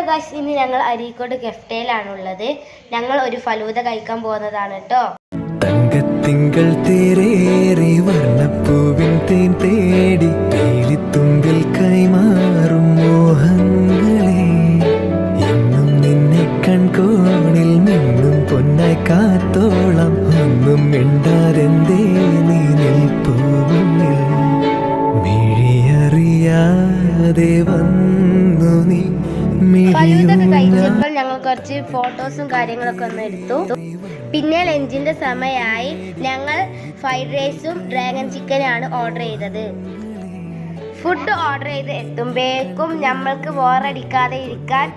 Guys, ഇന്ന് ഞങ്ങൾ അരീക്കോട് കെഫ്റ്റയിലാണുള്ളത്. ഞങ്ങൾ ഒരു ഫലൂദ കഴിക്കാൻ പോകുന്നതാണ് കേട്ടോ. തങ്കത്തിങ്കൾ തേരേറി വർണ്ണപ്പൂവിൻ തേൻ തേടി തേലിത്തുമ്പിൽ കൈമാറും മോഹങ്ങളെ എന്നും നിന്നെ കൺകോണിൽ നിന്നും പൊന്നായി കാത്തോളം ഒന്നും മിണ്ടാരെന്തേ നീ നിൽപ്പൂവിൽ മിഴിയറിയാതെ വന്നു നീ. ഫലൂദൊക്കെ കഴിച്ചപ്പോൾ ഞങ്ങൾ കുറച്ച് ഫോട്ടോസും കാര്യങ്ങളൊക്കെ ഒന്ന് എടുത്തു. പിന്നെ ലഞ്ചിന്റെ സമയമായി. ഞങ്ങൾ ഫ്രൈഡ് റൈസും ഡ്രാഗൺ ചിക്കനാണ് ഓർഡർ ചെയ്തത്. ഫുഡ് ഓർഡർ ചെയ്ത് എത്തുമ്പോഴേക്കും നമ്മൾക്ക് ബോറടിക്കാതെ ഇരിക്കാൻ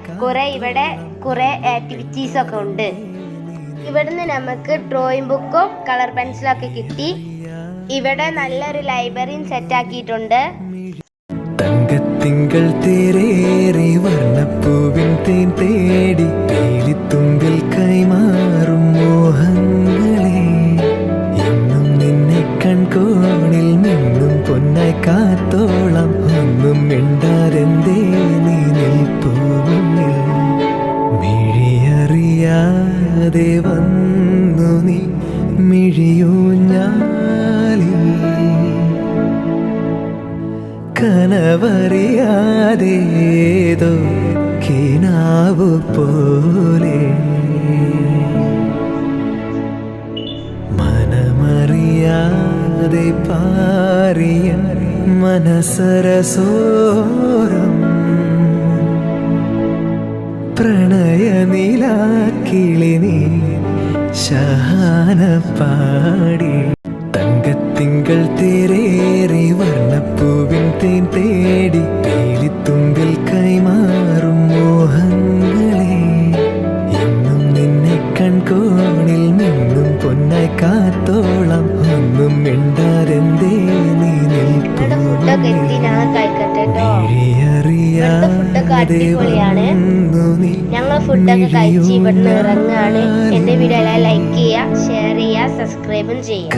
ഇവിടെ കുറെ ആക്ടിവിറ്റീസ് ഒക്കെ ഉണ്ട്. ഇവിടുന്ന് നമുക്ക് ഡ്രോയിങ് ബുക്കും കളർ പെൻസിലും ഒക്കെ കിട്ടി. ഇവിടെ നല്ലൊരു ലൈബ്രറിയും സെറ്റ് ആക്കിയിട്ടുണ്ട്. തങ്കത്തിങ്കൾ തേരേറി വർണ്ണപ്പൂവിൻ തേൻ തേടി തേലിത്തുമ്പിൽ കൈമാറും മോഹങ്ങളെ എന്നും നിന്നെ കൺകോണിൽ നിന്നും പൊന്നായി കാത്തോളം ഒന്നും മിണ്ടാരെന്തേ നീ നിൽപ്പൂവിൽ മിഴിയറിയാതെ വന്നു നീ മിഴിയൂഞ്ഞാലിൽ കനവറിയാതേതോ കിനാവു പോലെ മനമറിയാതെ പാറിയ മനസരസോരം പ്രണയനിലാക്കിളി നീ ശഹാന പാടി. തങ്കത്തിങ്കൾ തേരേറി വർണ്ണപ്പൂവിൻ തേൻ തേടി തേലിത്തുമ്പിൽ കൈമാറും മോഹങ്ങളെ എന്നും നിന്നെ കൺകോണിൽ നിന്നും പൊന്നായി കാത്തോളം ഒന്നും മിണ്ടാരെന്തേ നീ ഞങ്ങൾ ഫുഡൊക്കെ കഴിച്ച് ഇവിടുന്ന് ഇറങ്ങാണ്. എന്റെ വീഡിയോ ലൈക്ക് ചെയ്യുക, ഷെയർ ചെയ്യുക, സബ്സ്ക്രൈബും ചെയ്യുക.